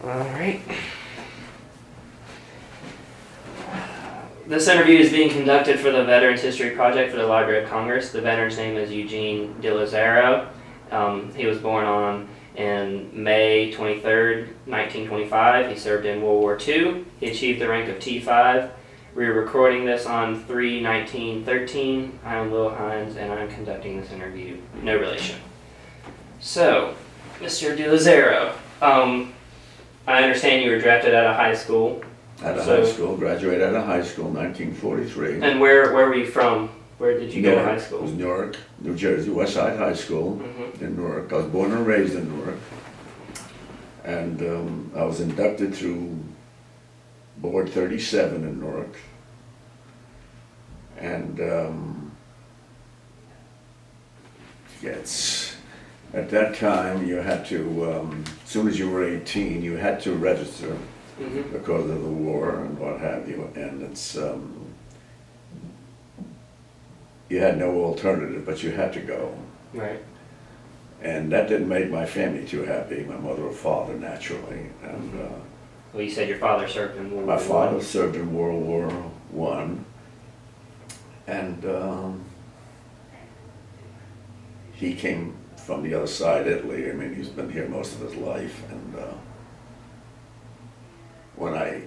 All right. This interview is being conducted for the Veterans History Project for the Library of Congress. The veteran's name is Eugene DiLazzaro. He was born on May 23rd, 1925. He served in World War II. He achieved the rank of T5. We're recording this on 3/19/13. I'm Will Hines, and I'm conducting this interview. No relation. So, Mr. DiLazzaro, I understand you were drafted out of high school. Out of high school, graduated out of high school in 1943. And where were you from? Where did you go to high school? It was Newark, New Jersey, West Side High School in Newark. I was born and raised in Newark. And I was inducted through Board 37 in Newark. And at that time you had to, as soon as you were 18, you had to register because of the war and what have you. And it's, you had no alternative, but you had to go. Right. And that didn't make my family too happy, my mother or father, naturally. And well, you said your father served in World War I. My father served in World War I. And he came from the other side, Italy. I mean, he's been here most of his life. And when I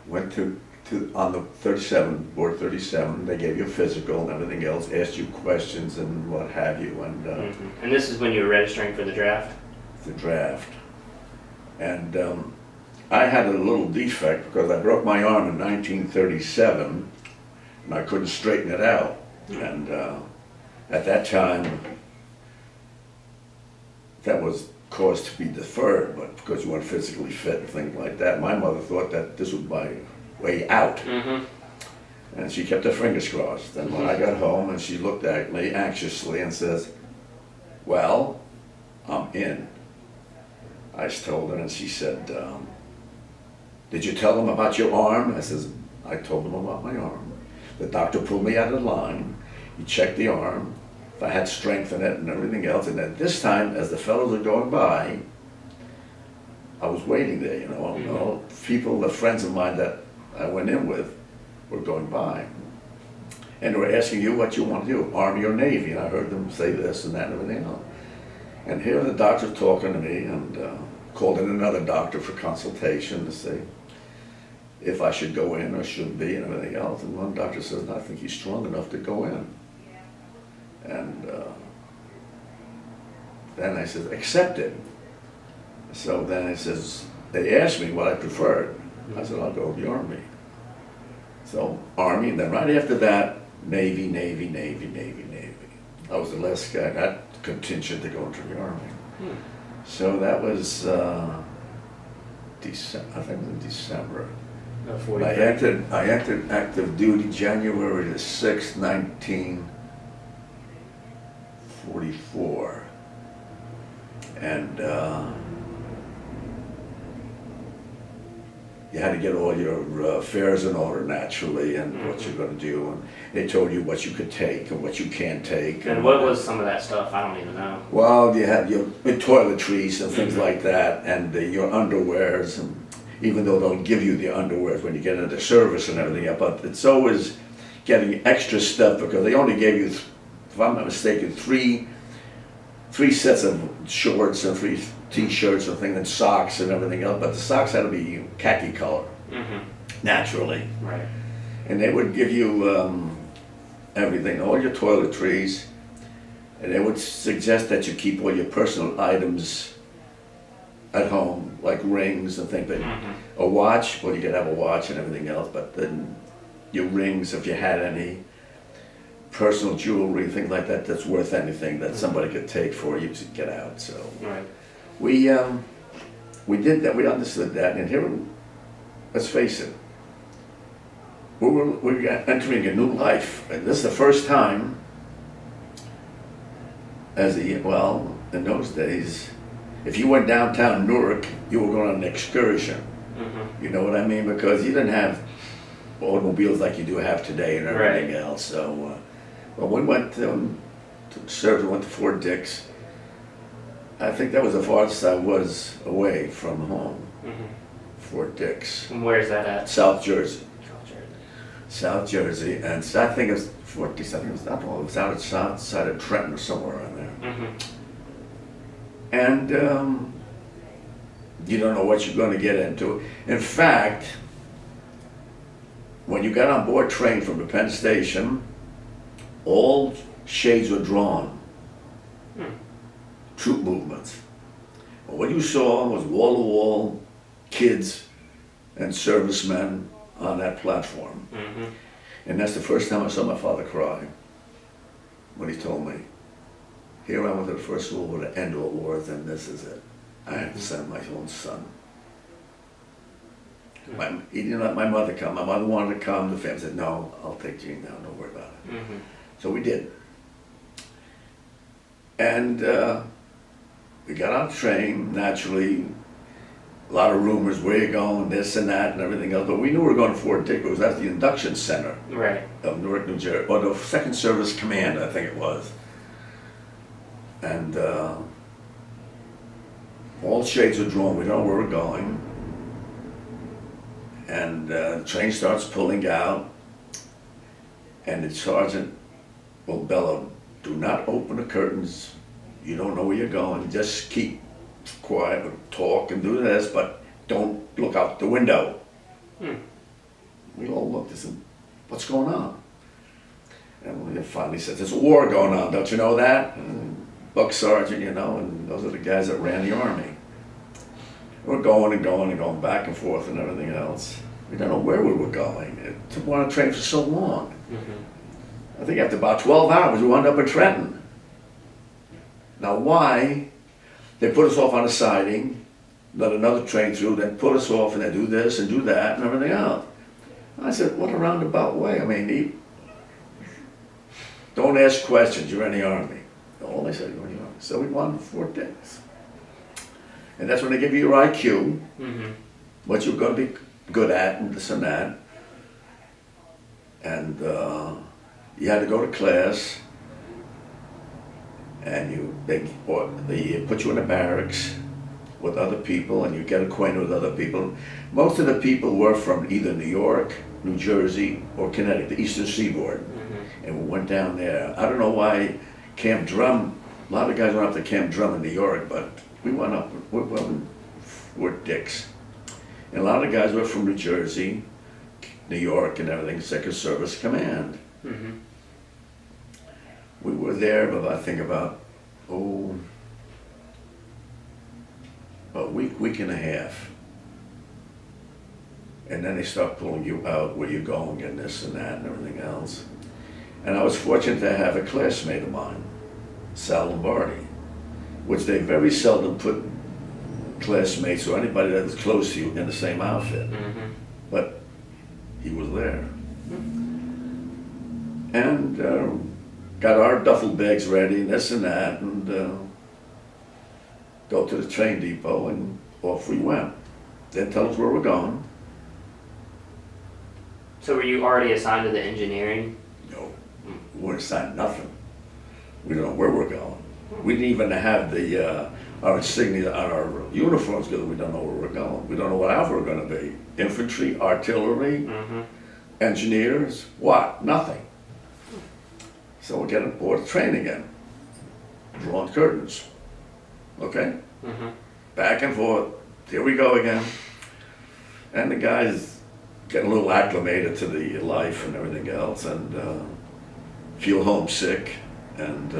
went to on the 37, Board 37, they gave you a physical and everything else, asked you questions and what have you. And and this is when you were registering for the draft? The draft. And I had a little defect because I broke my arm in 1937 and I couldn't straighten it out. And at that time, that was caused to be deferred, but because you weren't physically fit and things like that, my mother thought that this was my way out. And she kept her fingers crossed. And when I got home and she looked at me anxiously and says, well, I'm in. I told her and she said, did you tell them about your arm? I says, I told them about my arm. The doctor pulled me out of line. He checked the arm, if I had strength in it and everything else. And at this time, as the fellows were going by, I was waiting there, you know. People, the friends of mine that I went in with were going by. And they were asking you what you want to do, Army or Navy. And I heard them say this and that and everything else. And here the doctor's talking to me and called in another doctor for consultation to say if I should go in or should be and everything else. And one doctor says, I think he's strong enough to go in. And then I said, accepted. So then I says, they asked me what I preferred. I said, I'll go with the Army. So Army, and then right after that, Navy, Navy, Navy, Navy, Navy. I was the last guy, not contingent to go into the Army. So that was December, I think it was in December. I entered active duty January the 6th, 1944. And you had to get all your affairs in order naturally and what you're going to do. And they told you what you could take and what you can't take. And what was some of that stuff? I don't even know. Well, you had your toiletries and things like that, and your underwears. And even though they'll give you the underwears when you get into service and everything else, but it's always getting extra stuff because they only gave you, if I'm not mistaken, three sets of shorts and 3 t-shirts and things and socks and everything else, but the socks had to be khaki color, naturally. Right. And they would give you everything, all your toiletries, and they would suggest that you keep all your personal items at home, like rings and things. But a watch, well, you could have a watch and everything else, but then your rings, if you had any, personal jewelry, things like that, that's worth anything that somebody could take for you to get out. So we did that. We understood that, and here, let's face it, we're entering a new life. And this is the first time, well, in those days, if you went downtown Newark, you were going on an excursion. You know what I mean? Because you didn't have automobiles like you do have today and everything else. So, well, we went to Fort Dix, I think that was the farthest I was away from home. Mm-hmm. Fort Dix. And where's that at? South Jersey. South Jersey. South Jersey, and I think it's Fort Dix. I think it was out of south side of Trenton or somewhere around there. Mm-hmm. And you don't know what you're going to get into. In fact, when you got on board train from the Penn Station, all shades were drawn. Troop movements. And what you saw was wall-to-wall kids and servicemen on that platform. Mm-hmm. And that's the first time I saw my father cry, when he told me, here I went to the First World War to end all wars, and this is it. I have to send my own son. He didn't let my mother come. My mother wanted to come. The family said, no, I'll take Gene now, don't worry about it. Mm-hmm. So we did. And we got on the train, naturally, a lot of rumors, where you going, this and that and everything else, but we knew we were going to Fort Dix because that's the induction center of Newark, New Jersey, or the Second Service Command, I think it was. And all shades are drawn, we don't know where we're going. And the train starts pulling out, and the sergeant will bellow, do not open the curtains, you don't know where you're going, just keep quiet, or talk and do this, but don't look out the window. We all looked and said, what's going on? And he finally said, there's a war going on, don't you know that? And Buck Sergeant, you know, and those are the guys that ran the army. We're going and going and going back and forth and everything else. We don't know where we were going. It went on a train for so long. I think after about 12 hours, we wound up in Trenton. Now why? They put us off on a siding, let another train through, then put us off, and they do this and do that and everything else. I said, what a roundabout way. I mean, don't ask questions, you're in the Army. All they said, you're in the Army. So we won 4 days. And that's when they give you your IQ, what you're going to be good at and this and that. And you had to go to class, and they put you in the barracks with other people, and you get acquainted with other people. Most of the people were from either New York, New Jersey, or Connecticut, the Eastern Seaboard. And we went down there. I don't know why Camp Drum, a lot of guys went up to Camp Drum in New York, but we went up, we went in Fort Dix. And a lot of guys were from New Jersey, New York and everything, Second Service Command. We were there, but I think about a week and a half. And then they start pulling you out where you're going and this and that and everything else. And I was fortunate to have a classmate of mine, Sal Lombardi, which they very seldom put classmates or anybody that is close to you in the same outfit. But he was there. And got our duffel bags ready and this and that, and go to the train depot, and off we went. Didn't tell us where we're going. So were you already assigned to the engineering? No, we weren't assigned nothing. We don't know where we're going. We didn't even have the our insignia on our uniforms because we don't know where we're going. We don't know what outfit we're going to be. Infantry, artillery, engineers, what? Nothing. So we're getting aboard the train again. Drawn curtains. Okay? Back and forth. Here we go again. And the guys getting a little acclimated to the life and everything else, and feel homesick and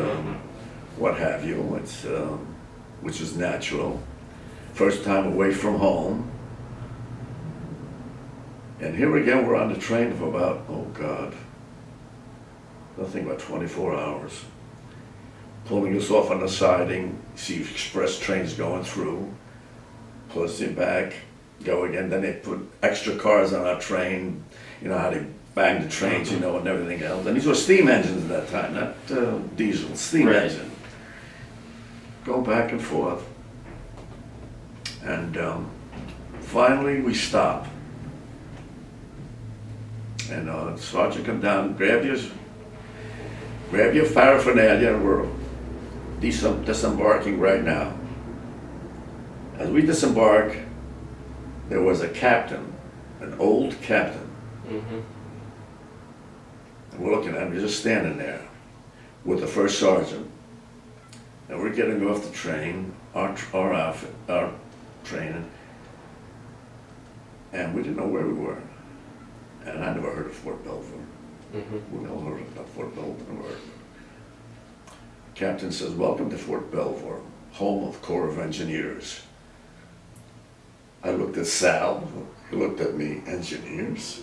what have you. It's which is natural. First time away from home. And here again, we're on the train for about, oh God, nothing about 24 hours. Pulling us off on the siding, see express trains going through, pull us in back, go again. Then they put extra cars on our train, you know how they bang the trains, you know, and everything else. And these were steam engines at that time, not diesel, steam engine. Go back and forth. And finally we stop. And the sergeant come down, grab your paraphernalia, and we're disembarking right now. As we disembark, there was a captain, an old captain. Mm-hmm. And we're looking at him, he's just standing there with the first sergeant. And we're getting off the train, our training, and we didn't know where we were. And I never heard of Fort Belvoir. Mm-hmm. We never heard of Fort Belvoir. Captain says, "Welcome to Fort Belvoir, home of Corps of Engineers." I looked at Sal, he looked at me, "Engineers?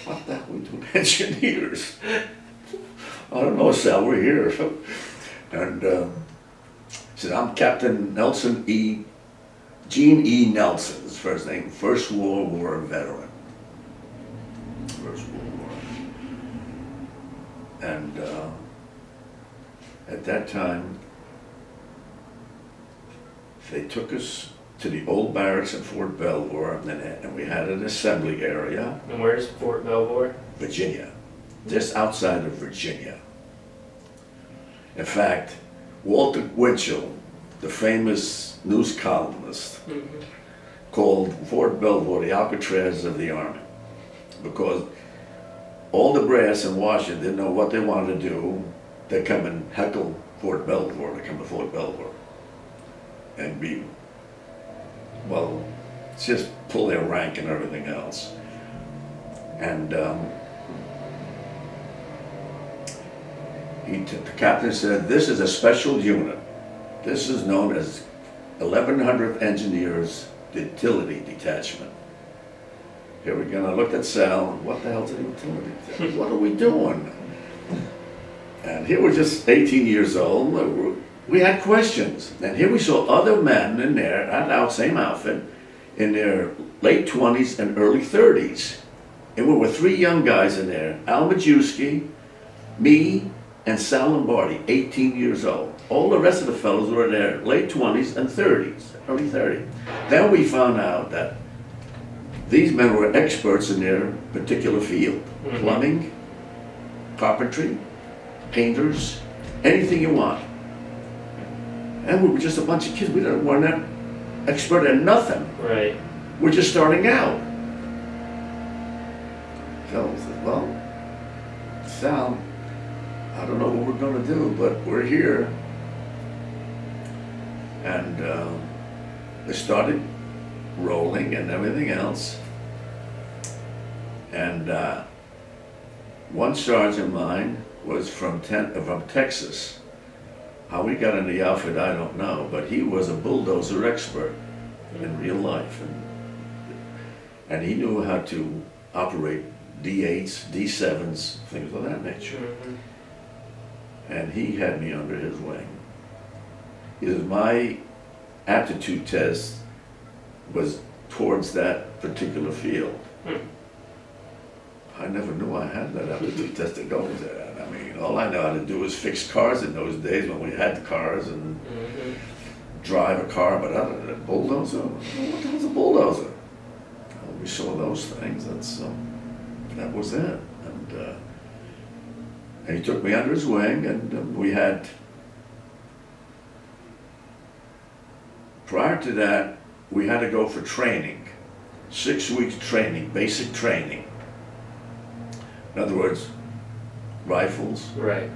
What the hell are we doing, engineers?" "I don't know, Sal, we're here." And he said, "I'm Captain Nelson E. Gene E. Nelson," his first name, First World War veteran. First World War. And at that time, they took us to the old barracks in Fort Belvoir, and we had an assembly area. And where's Fort Belvoir? Virginia, just outside of Virginia. In fact, Walter Winchell, the famous news columnist, Mm-hmm. called Fort Belvoir the Alcatraz of the Army, because all the brass in Washington didn't know what they wanted to do. They come and heckle Fort Belvoir, they come to Fort Belvoir, and be, well, just pull their rank and everything else. And the captain said, "This is a special unit. This is known as 1100th Engineers Utility Detachment." Here we go. And I looked at Sal, "What the hell's a utility detachment? What are we doing?" And here we're just 18 years old. We had questions. And here we saw other men in there, that same outfit, in their late 20s and early 30s. And we were three young guys in there, Al Majewski, me, and Sal Lombardi, 18 years old. All the rest of the fellows were in their late 20s and 30s, early 30s. Then we found out that these men were experts in their particular field. Mm-hmm. Plumbing, carpentry, painters, anything you want. And we were just a bunch of kids. We weren't that expert at nothing. Right. We're just starting out. So I said, "Well, Sal, I don't know what we're going to do, but we're here." And they started rolling and everything else. And one sergeant of mine was from Texas. How we got in the outfit, I don't know, but he was a bulldozer expert in real life. And he knew how to operate D8s, D7s, things of that nature. Mm-hmm. And he had me under his wing. Because my aptitude test was towards that particular field. I never knew I had that aptitude test to go into that. I mean, all I know how to do was fix cars in those days when we had the cars and drive a car, but other than a bulldozer, what the hell's a bulldozer? Well, we saw those things, that was it. And he took me under his wing, and we had, prior to that, we had to go for training, 6 weeks training, basic training. In other words, rifles, Right.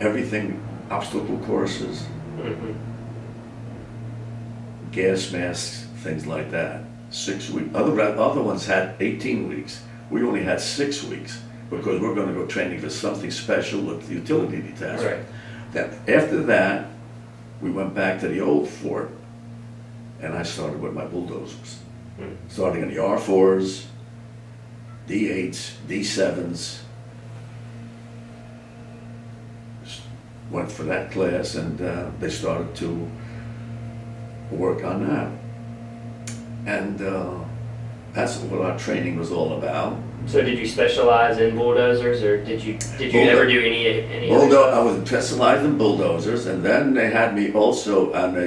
everything, obstacle courses, Mm-hmm. gas masks, things like that. 6 weeks. Other ones had 18 weeks. We only had 6 weeks because we're going to go training for something special with the utility detachment. Right. That after that, we went back to the old fort, and I started with my bulldozers, starting in the R4s, D8s, D7s. Went for that class, and they started to work on that. And that's what our training was all about. So did you specialize in bulldozers, or did you ever do any other stuff? I was specialized in bulldozers, and then they had me also on a,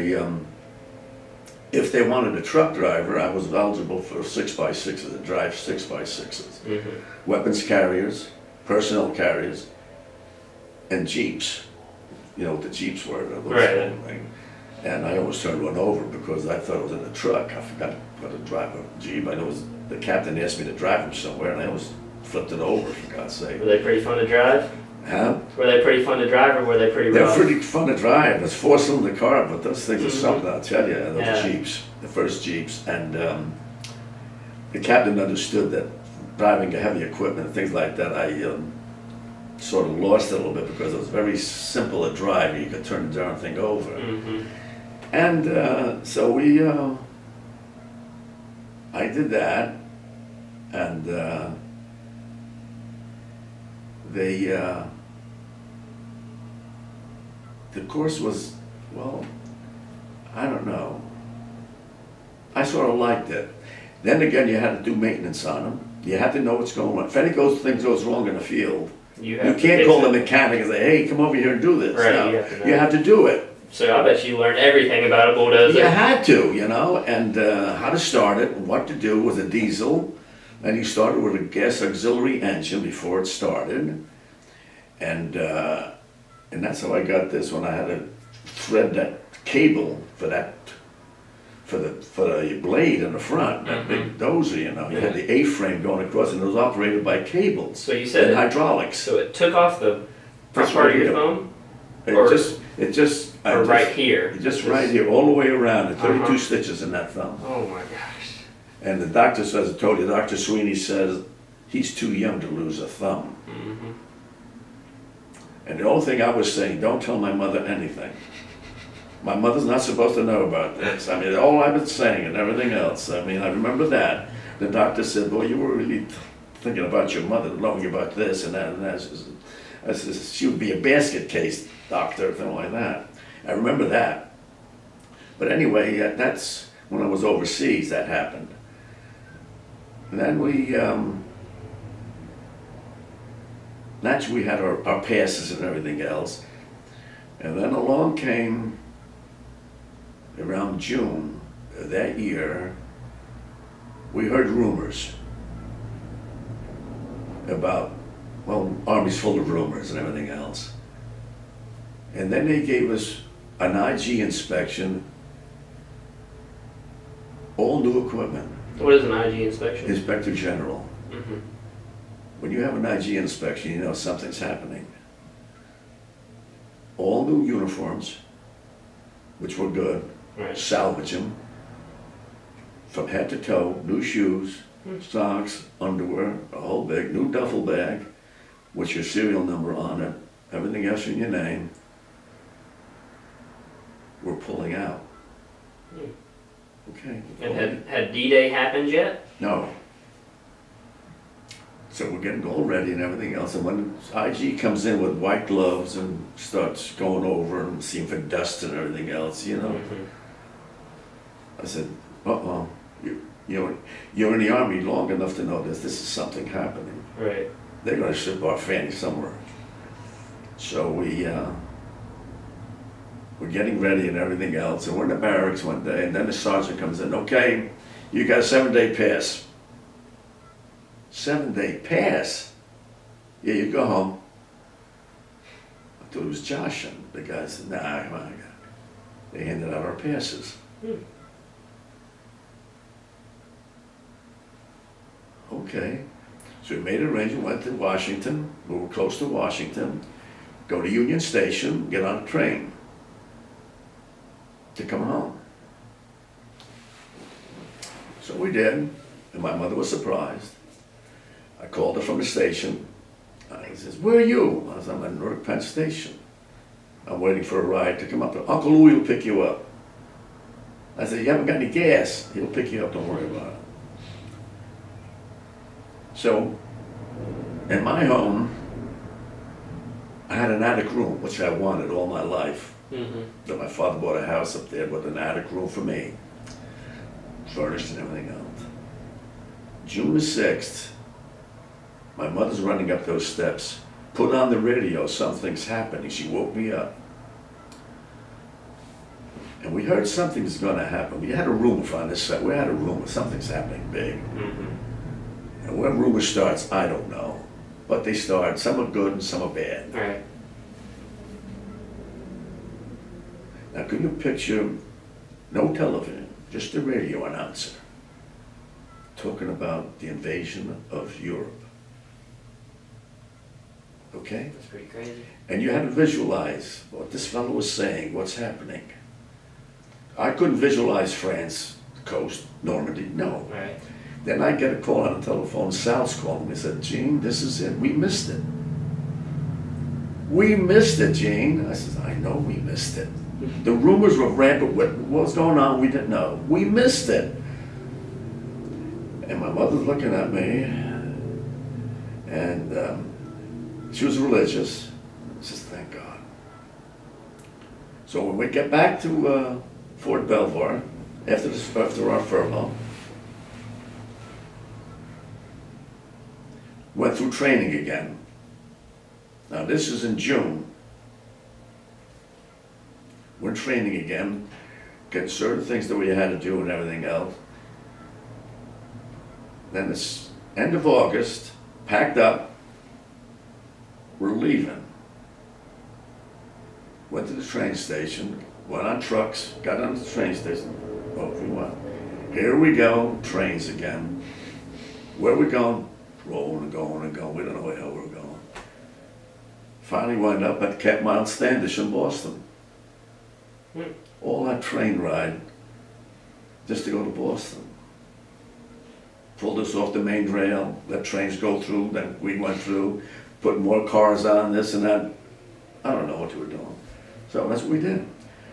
if they wanted a truck driver, I was eligible for 6x6s, to drive 6x6s. Mm-hmm. Weapons carriers, personnel carriers, and Jeeps. You know what the Jeeps were, those Right. thing. And I almost turned one over because I thought it was in a truck. I forgot how to drive a Jeep. I know the captain asked me to drive him somewhere, and I almost flipped it over, for God's sake. Were they pretty fun to drive? Huh? Were they pretty fun to drive, or were they pretty rough? They're pretty fun to drive. It's four-cylinder car, but those things are something, I'll tell you. Those Yeah. Jeeps, the first Jeeps. And the captain understood that driving heavy equipment and things like that, I sort of lost it a little bit because it was very simple a drive. You could turn the darn thing over. And so I did that, and the course was, well, I don't know. I sort of liked it. Then again, you had to do maintenance on them. You had to know what's going on. If things goes wrong in the field, you can't call the mechanic and say, hey, come over here and do this. Right, No, you have to do it. So I bet you learned everything about a bulldozer. You had to, you know, and how to start it, and what to do with a diesel. And you started with a gas auxiliary engine before it started. And that's how I got this one. I had to thread that cable for the blade in the front, that big dozer, you know. You had the A-frame going across, and it was operated by cables. So you said hydraulics. So it took off the front part of your thumb? It just right here? Just right here, all the way around. The 32 stitches in that thumb. Oh my gosh. And the doctor says, I told you, Dr. Sweeney says, he's too young to lose a thumb. And the only thing I was saying, don't tell my mother anything. My mother's not supposed to know about this. I mean, all I've been saying and everything else. I mean, I remember that. The doctor said, boy, you were really thinking about your mother, knowing about this and that and that. I said, she would be a basket case doctor, or something like that. I remember that. But anyway, that's when I was overseas that happened. And then we naturally had our passes and everything else. And then along came, around June that year, we heard rumors about, well, Army's full of rumors and everything else. And then they gave us an IG inspection, all new equipment. What is an IG inspection? Inspector General. When you have an IG inspection, you know something's happening. All new uniforms, which were good, salvage them, from head to toe, new shoes, socks, underwear, a whole big, new duffel bag, with your serial number on it, everything else in your name. We're pulling out. Okay. And had D-Day happened yet? No. So we're getting all ready and everything else, and when IG comes in with white gloves and starts going over and seeing for dust and everything else, you know, I said, uh-oh, you're in the Army long enough to know this is something happening. Right. They're going to ship our fanny somewhere. So we're getting ready and everything else, and we're in the barracks one day, and then the sergeant comes in, okay, you got a 7-day pass. 7-day pass? Yeah, you go home. I thought it was Josh, and the guy said, nah, come on. They handed out our passes. Okay. So we made an arrangement, went to Washington, we were close to Washington, go to Union Station, get on a train to come home. So we did, and my mother was surprised. I called her from the station. He says, where are you? I said, I'm at Newark Penn Station. I'm waiting for a ride to come up. Uncle Louie will pick you up. I said, you haven't got any gas. He'll pick you up, don't worry about it. So, in my home, I had an attic room, which I wanted all my life. That my father bought a house up there with an attic room for me, furnished and everything else. June the 6th, my mother's running up those steps, put on the radio, something's happening. She woke me up. And we heard something's gonna happen. We had a rumor on this side, we had a rumor, something's happening big. And when rumor starts, I don't know. But they start, some are good and some are bad. Right. Now can you picture no television, just a radio announcer talking about the invasion of Europe? Okay? That's pretty crazy. And you had to visualize what this fellow was saying, what's happening. I couldn't visualize France, the coast, Normandy, no. Right. Then I get a call on the telephone, Sal's calling me, he said, Gene, this is it, we missed it. We missed it, Gene. I said, I know we missed it. The rumors were rampant, what was going on, we didn't know. We missed it. And my mother's looking at me, and she was religious. She says, thank God. So when we get back to Fort Belvoir, after our furlough, went through training again. Now this is in June. We're training again, getting certain things that we had to do and everything else. Then it's end of August, packed up, we're leaving. Went to the train station, went on trucks, got on the train station, off we went. Here we go, trains again. Where are we going? Rolling and going and going, we don't know where the hell we're going. Finally wound up at Camp Mount Standish in Boston. All that train ride just to go to Boston. Pulled us off the main rail, let trains go through, then we went through, put more cars on, this and that. I don't know what we were doing. So that's what we did.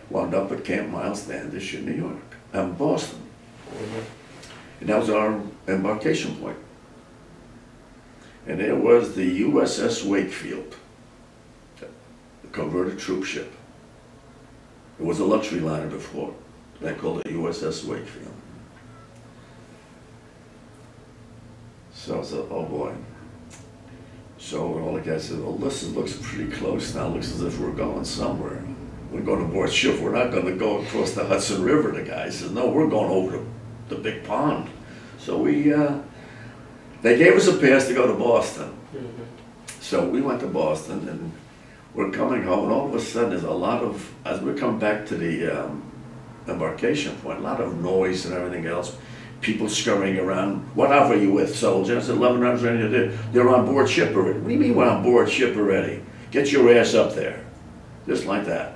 Wound up at Camp Mount Standish in New York, Boston. And that was our embarkation point. And there was the USS Wakefield, the converted troop ship. It was a luxury liner before. They called it USS Wakefield. So I said, oh boy. So all the guys said, well, listen, looks pretty close now. Looks as if we're going somewhere. We're going to board ship. We're not going to go across the Hudson River. The guy said, no, we're going over the big pond. So we, they gave us a pass to go to Boston. So we went to Boston and we're coming home, and all of a sudden there's a lot of, as we come back to the embarkation point, a lot of noise and everything else. People scurrying around. What are you with, soldier? I said, 1100, they're on board ship already. What do you mean we're on board ship already? Get your ass up there. Just like that.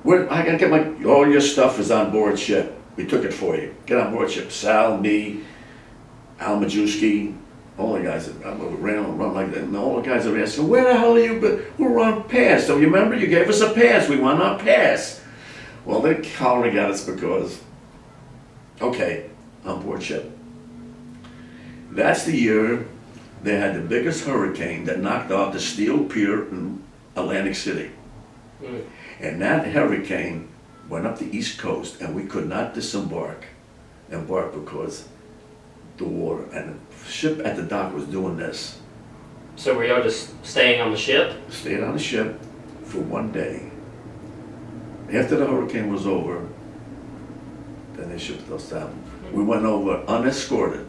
I gotta get all your stuff is on board ship. We took it for you. Get on board ship. Sal, me, Al Majewski, all the guys that ran like that, and all the guys are asking, where the hell are you? But we're on pass. So you remember, you gave us a pass. We want our pass. Well, they calling at us because, okay, on board ship. That's the year they had the biggest hurricane that knocked out the steel pier in Atlantic City. And that hurricane went up the East Coast, and we could not embark because the water, and the ship at the dock was doing this. So were y'all just staying on the ship? Stayed on the ship for one day. After the hurricane was over, then they shipped us down. We went over unescorted.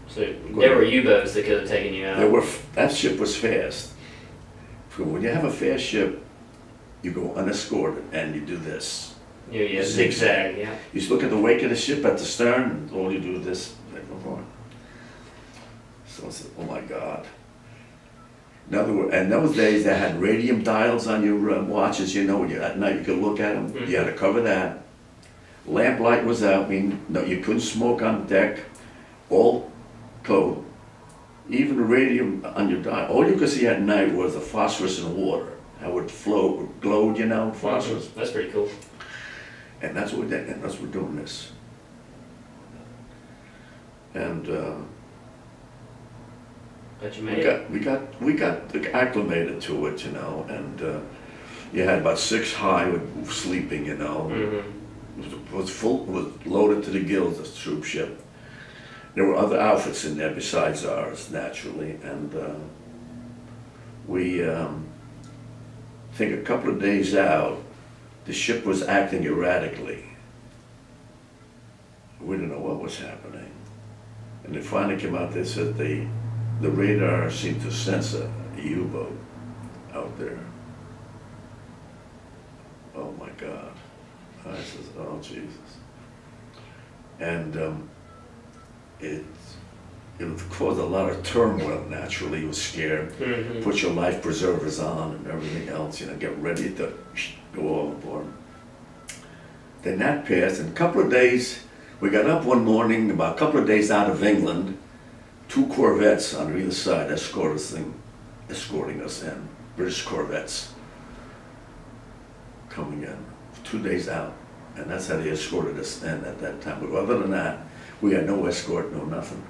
So there were U-boats that could have taken you out? That ship was fast. So when you have a fast ship, you go unescorted and you do this. Yeah, zigzag, yeah. You just look at the wake of the ship at the stern, and all you do is this. So I said, oh my God. In those days, they had radium dials on your watches, you know, at night you could look at them. You had to cover that. Lamp light was out, no, you couldn't smoke on deck. All code. Even the radium on your dial. All you could see at night was the phosphorus in water. How it would float, glowed, you know, phosphorus. That's pretty cool. And that's what we did, and that's what we're doing this. And But you made it. we got acclimated to it, you know, and you had about 6 high sleeping, you know. It was full, was loaded to the gills, this troop ship. There were other outfits in there besides ours, naturally, and we think a couple of days out, the ship was acting erratically. We didn't know what was happening. And it finally came out, they said the radar seemed to sense a U-boat out there. Oh God. I says, oh, Jesus. And it would cause a lot of turmoil, naturally. You were scared. Mm-hmm. Put your life preservers on and everything else, you know, get ready to go overboard. Then that passed, and a couple of days, we got up one morning, about a couple of days out of England, 2 Corvettes on either side escorting us in, British Corvettes, coming in, 2 days out. And that's how they escorted us in at that time. But other than that, we had no escort, no nothing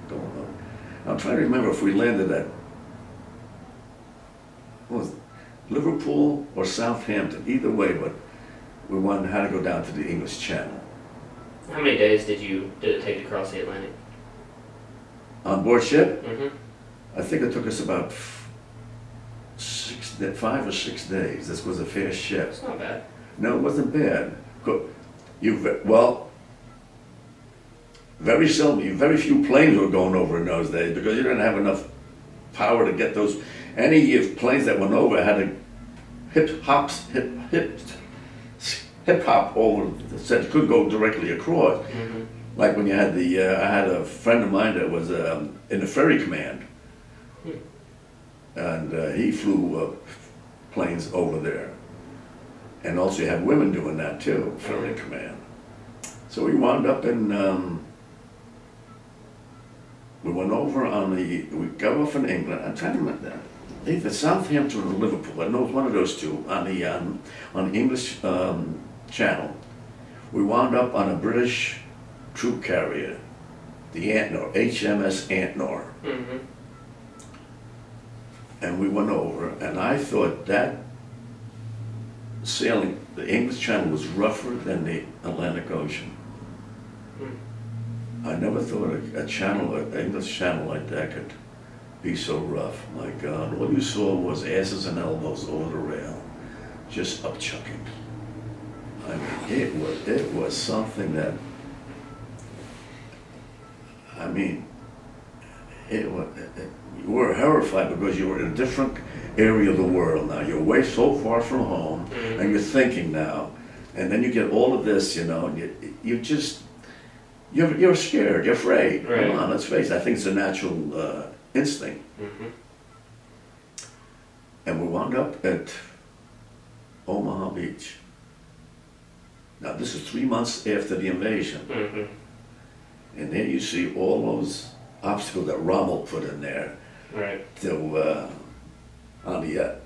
going on. I'm trying to remember if we landed at, what was it, Liverpool or Southampton, either way, but we had to go down to the English Channel. How many days did it take to cross the Atlantic? On board ship? Mm-hmm. I think it took us about 5 or 6 days. This was a fast ship. It's not bad. No, it wasn't bad. Well, very seldom, very few planes were going over in those days because you didn't have enough power to get those. Any planes that went over had to hip hop over, said you couldn't go directly across. Mm-hmm. Like when you had I had a friend of mine that was in the ferry command, and he flew planes over there. And also you had women doing that too, ferry command. So we wound up in, we went over we got off in England. I'm trying to remember that. Either Southampton or Liverpool, I know it was one of those two, on the English Channel. We wound up on a British troop carrier, the Antnor, HMS Antnor. Mm-hmm. And we went over, and I thought that sailing the English Channel was rougher than the Atlantic Ocean. I never thought an English Channel like that could be so rough. My God, all you saw was asses and elbows over the rail, just upchucking. I mean, it was something that, I mean, you were horrified because you were in a different area of the world now. You're away so far from home, mm-hmm. and you're thinking now, and then you get all of this, you know, and you're scared, you're afraid. Right. Come on, let's face it. I think it's a natural instinct. Mm-hmm. And we wound up at Omaha Beach. Now this is 3 months after the invasion, Mm-hmm. and there you see all those obstacles that Rommel put in there. Right. To onto your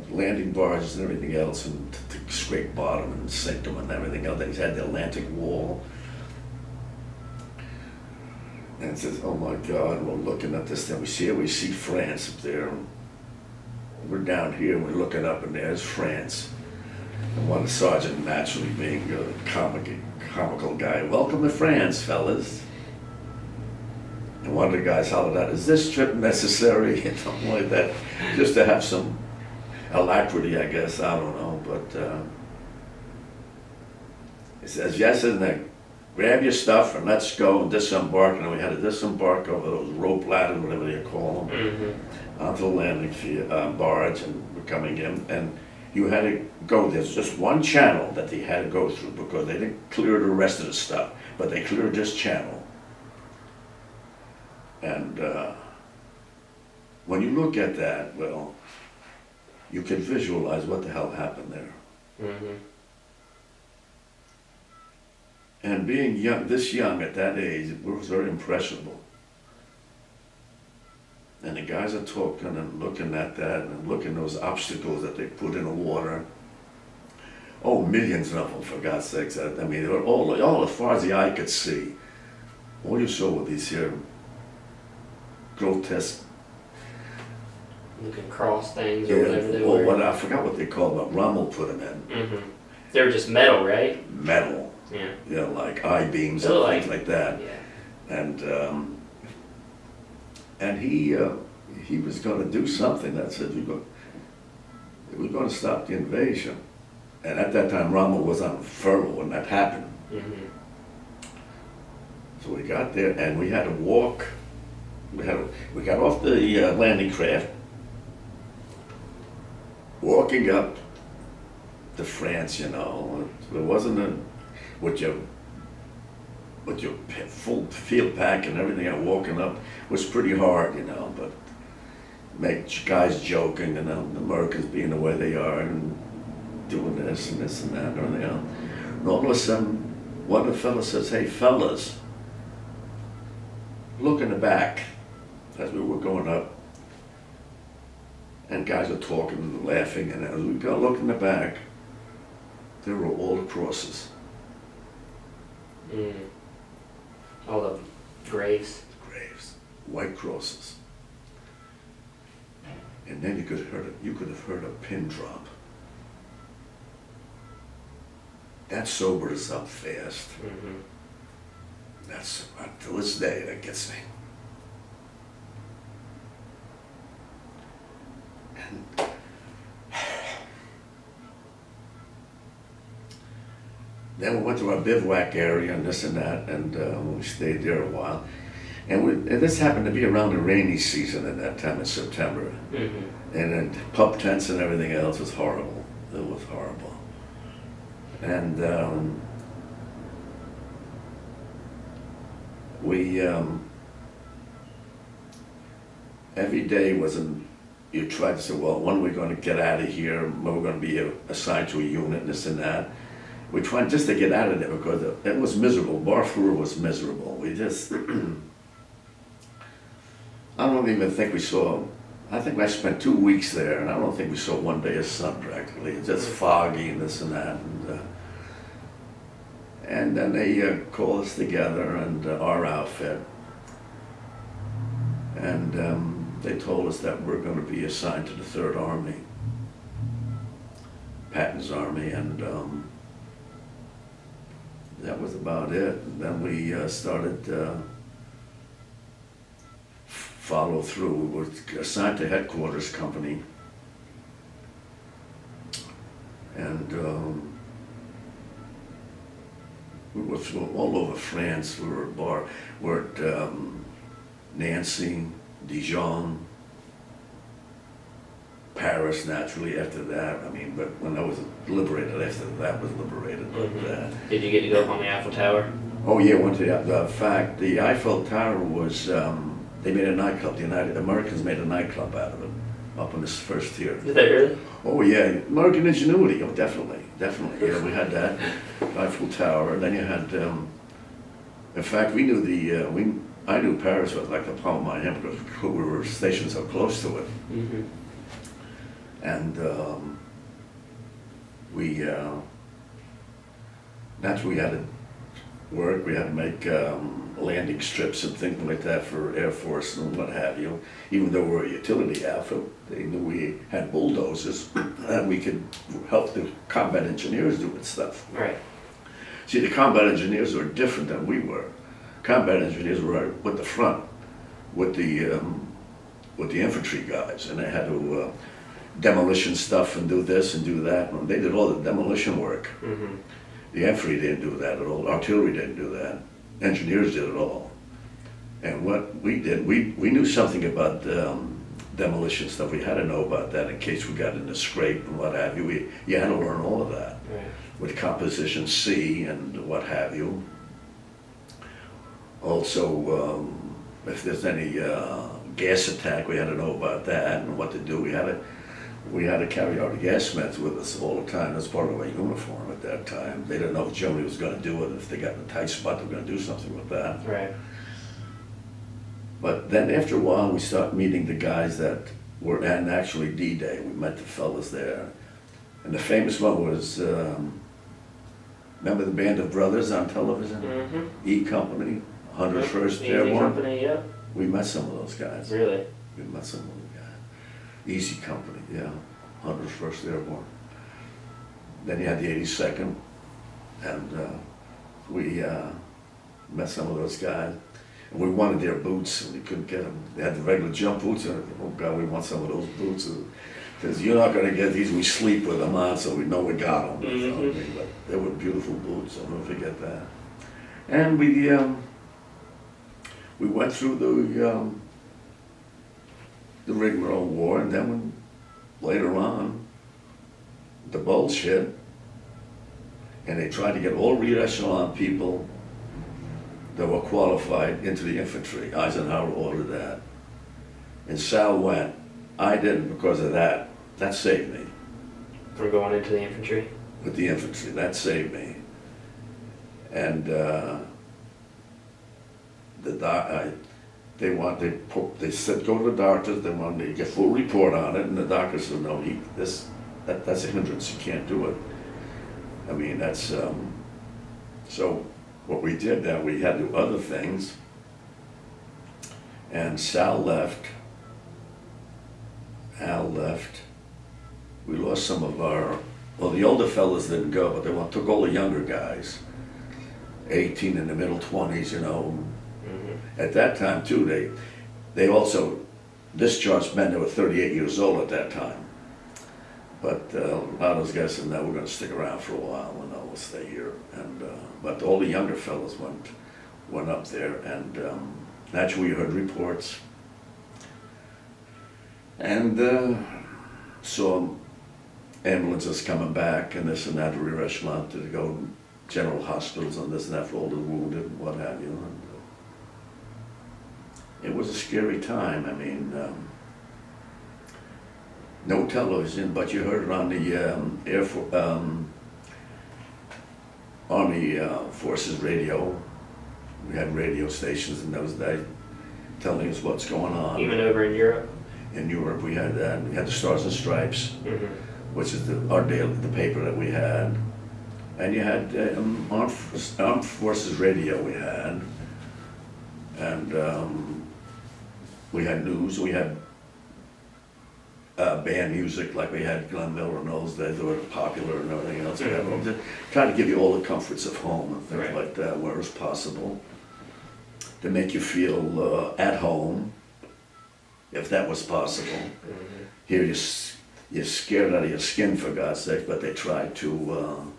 landing barges and everything else, and to scrape bottom and sink them and everything else. They had the Atlantic Wall. And it says, oh my God, we're looking at this thing. We see France up there. We're down here, we're looking up, and there's France. And one sergeant, naturally being a comical guy, welcome to France, fellas. And one of the guys hollered out, is this trip necessary? And something like that, just to have some alacrity, I guess, I don't know. But he says, yes, isn't it? Grab your stuff and let's go and disembark. And we had to disembark over those rope ladders, whatever you call them, Mm-hmm. onto the landing barge, and we're coming in. And you had to go, there's just one channel that they had to go through because they didn't clear the rest of the stuff, but they cleared this channel. And when you look at that, well, you can visualize what the hell happened there. Mm-hmm. And being young, this young at that age, it was very impressionable. And the guys are talking and looking at that and looking at those obstacles that they put in the water. Oh, millions of them, for God's sakes. I mean, they were all as far as the eye could see. All you saw were these here grotesque, Looking cross things or whatever they were. What I forgot what they called, but Rommel put them in. Mm-hmm. They were just metal, right? Metal. Yeah. You know, like I-beams So and things like that. Yeah. And he was going to do something that said we're going to stop the invasion. And at that time, Rommel was on furlough when that happened. Mm-hmm. So we got there and we had to walk. We got off the landing craft, walking up to France, you know. It wasn't a, with your full field pack and everything, and walking up was pretty hard, you know, but make guys joking, you know, the Americans being the way they are and doing this and this and that and everything else. And all of a sudden, one of the fellas says, "Hey fellas, look in the back," as we were going up. And guys are talking and laughing, and as we go look in the back, there were all the crosses. Mm. All the graves. Graves, white crosses. And then you could have heard a pin drop. That sobered us up fast. Mm-hmm. That's, to this day, that gets me. And then we went to our bivouac area and this and that, and we stayed there a while. And this happened to be around the rainy season at that time in September. Mm-hmm. And then pub tents and everything else was horrible. It was horrible. And we, every day was you tried to say, well, when are we going to get out of here? When we're going to be assigned to a unit and this and that. We tried just to get out of there because it was miserable. Barfleur was miserable. We just, I don't even think we saw, I think I spent 2 weeks there, and I don't think we saw one day of sun practically. It's just foggy and this and that. And then they called us together and our outfit. And they told us that we're going to be assigned to the 3rd Army, Patton's Army, and that was about it. And then we started follow through. We were assigned to headquarters company, and we were all over France. We were at Nancy, Dijon, Paris naturally after that. I mean, but when I was liberated, after that was liberated. But, did you get to go up on the Eiffel Tower? Oh yeah, went to the, in fact, the Eiffel Tower was, they made a nightclub. The Americans made a nightclub out of it, up on this first tier. Did they really? Oh yeah, American ingenuity, oh definitely, definitely. Yeah, we had that, Eiffel Tower, and then you had, in fact, we knew I knew Paris was like the palm of my hand because we were stationed so close to it. Mm-hmm. And naturally we had to work, we had to make landing strips and things like that for Air Force and what have you. Even though we're a utility outfit, they knew we had bulldozers and we could help the combat engineers do stuff. Right. See, the combat engineers were different than we were. Combat engineers were with the front, with the infantry guys, and they had to demolition stuff and do this and do that. And they did all the demolition work. Mm-hmm. The infantry didn't do that at all. Artillery didn't do that. Engineers did it all. And what we did, we knew something about demolition stuff. We had to know about that in case we got in a scrape and what have you. You had to learn all of that. Right. With composition C and what have you. Also, if there's any gas attack, we had to know about that and what to do. We had to carry our gas meds with us all the time as part of our uniform at that time. They didn't know if Germany was going to do it. If they got in a tight spot, they were going to do something with that. Right. But then after a while, we started meeting the guys that were at actually D-Day. We met the fellas there. And the famous one was, remember the Band of Brothers on television? Mm-hmm. E Company, 101st Airborne. Company, yeah. We met some of those guys. Really? We met some of those guys. Easy Company, yeah, 101st Airborne. Then you had the 82nd, and we met some of those guys. And we wanted their boots, and we couldn't get them. They had the regular jump boots, and oh God, we want some of those boots. Because you're not going to get these, we sleep with them on, so we know we got them. Mm-hmm. But they were beautiful boots, I'll never forget that. And we went through the rigmarole war, and then later on, the bulge hit, and they tried to get all rear echelon people that were qualified into the infantry. Eisenhower ordered that. And Sal went. I didn't because of that. That saved me. For going into the infantry? With the infantry, that saved me. And they said go to the doctors. They wanted me to get full report on it, and the doctor said no, that's a hindrance. You can't do it. I mean, that's so. What we did then, we had to do other things, and Sal left. Al left. We lost some of our. Well, the older fellas didn't go, but they took all the younger guys, 18 in the middle 20s, you know. Mm-hmm. At that time too, they also discharged men that were 38 years old at that time. But a lot of those guys said, no, we're going to stick around for a while, and we'll stay here. And but all the younger fellas went up there, and naturally you heard reports, and saw ambulances coming back and this and that, rear echelon to go to general hospitals and this and that for all the wounded and what have you. And, it was a scary time. I mean, no television, but you heard it on the Army Forces radio. We had radio stations in those days telling us what's going on. Even over in Europe? In Europe, we had the Stars and Stripes, mm-hmm. which is the paper that we had. And you had Armed Forces radio we had. And we had news, we had band music, like we had Glenn Miller and those days that were popular and everything else. Mm-hmm. Trying to give you all the comforts of home and things like that where it's possible. To make you feel at home, if that was possible. Mm-hmm. Here you're scared out of your skin, for God's sake, but they tried to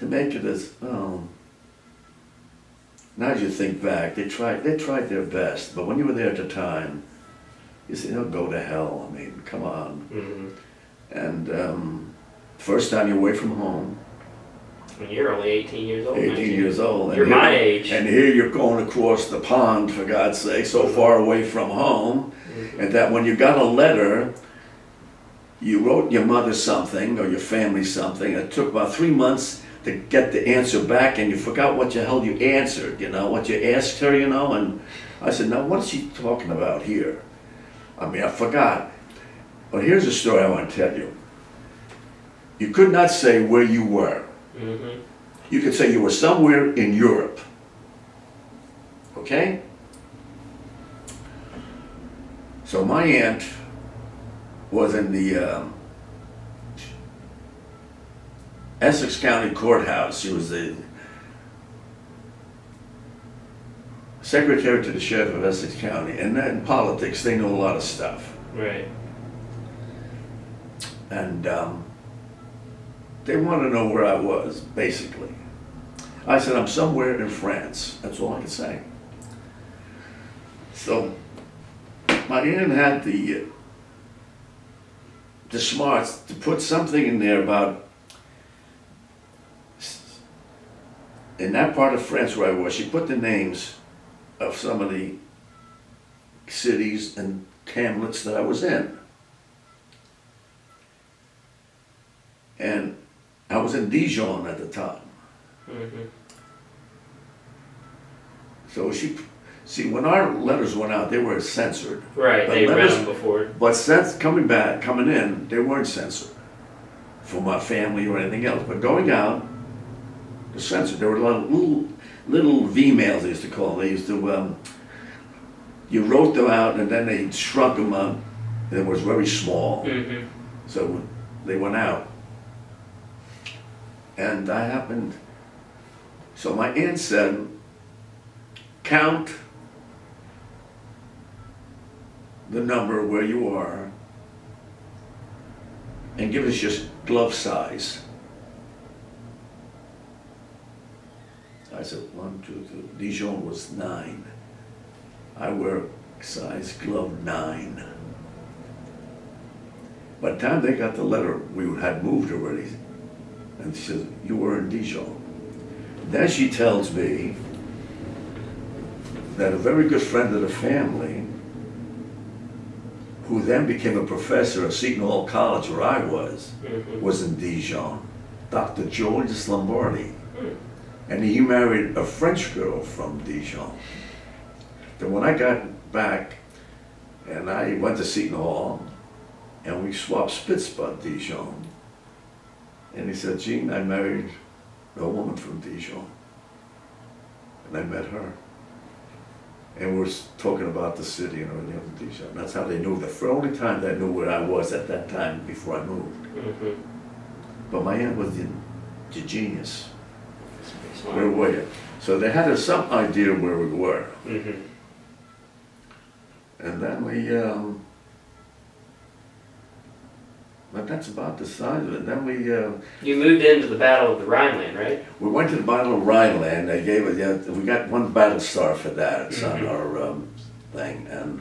make it as, now as you think back, they tried their best, but when you were there at the time, you say, oh, go to hell, I mean, come on. Mm-hmm. And first time you're away from home. You're only 18 years old. 18 years old. You're my age. And here you're going across the pond, for God's sake, so far away from home, mm-hmm. and that when you got a letter, you wrote your mother something, or your family something, it took about 3 months to get the answer back, and you forgot what the hell you answered, you know, what you asked her, you know, and I said, now what is she talking about here? I mean, I forgot. But here's a story I want to tell you. You could not say where you were. Mm-hmm. You could say you were somewhere in Europe. Okay? So my aunt was in the Essex County Courthouse. She was the secretary to the sheriff of Essex County, and in politics they know a lot of stuff. Right. And they wanted to know where I was, basically. I said, I'm somewhere in France. That's all I could say. So my aunt had the smarts to put something in there about, in that part of France where I was, she put the names of some of the cities and hamlets that I was in. And I was in Dijon at the time. Mm-hmm. So see, when our letters went out, they were censored. Right, they read them before. But coming in, they weren't censored for my family or anything else. But going out, they're censored. There were a lot of little V-mails, they used to call them. They used to, you wrote them out and then they shrunk them up. And it was very small. Mm-hmm. So they went out. And I happened, so my aunt said, count the number where you are and give us your glove size. I said, 1, 2, 3. Dijon was 9. I wear size glove 9. By the time they got the letter, we had moved already. And she says, you were in Dijon. Then she tells me that a very good friend of the family, who then became a professor at Seton Hall College, where I was in Dijon, Dr. Georges Lombardi. And he married a French girl from Dijon. Then when I got back, and I went to Seton Hall, and we swapped spits about Dijon. And he said, Gene, I married a woman from Dijon. And I met her. And we were talking about the city and everything of Dijon. That's how they knew. The only time they knew where I was at that time before I moved. But my aunt was the genius. Where were you? So they had some idea where we were. And then we, but that's about the size of it. Then we... You moved into the Battle of the Rhineland, right? We went to the Battle of Rhineland. They gave us, we got one battle star for that. It's on our thing. And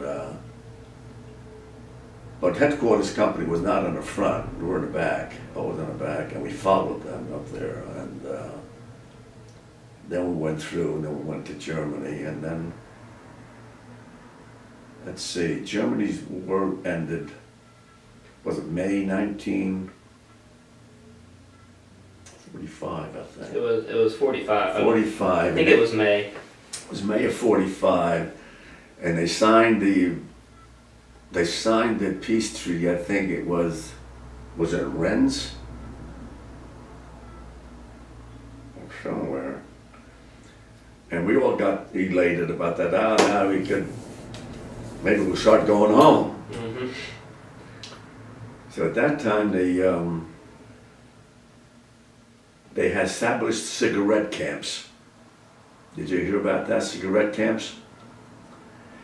but headquarters company was not in the front. We were in the back. I was in the back, and we followed them up there. And then we went through, and then we went to Germany, and then, let's see, Germany's war ended, was it May 1945, I think. It was 45. 45. I think it was May. It was May of 45, and they signed the peace treaty. I think it was it Rennes? Or somewhere. And we all got elated about that. Now we could, maybe we'll start going home. So at that time, they had established cigarette camps. Did you hear about that, cigarette camps?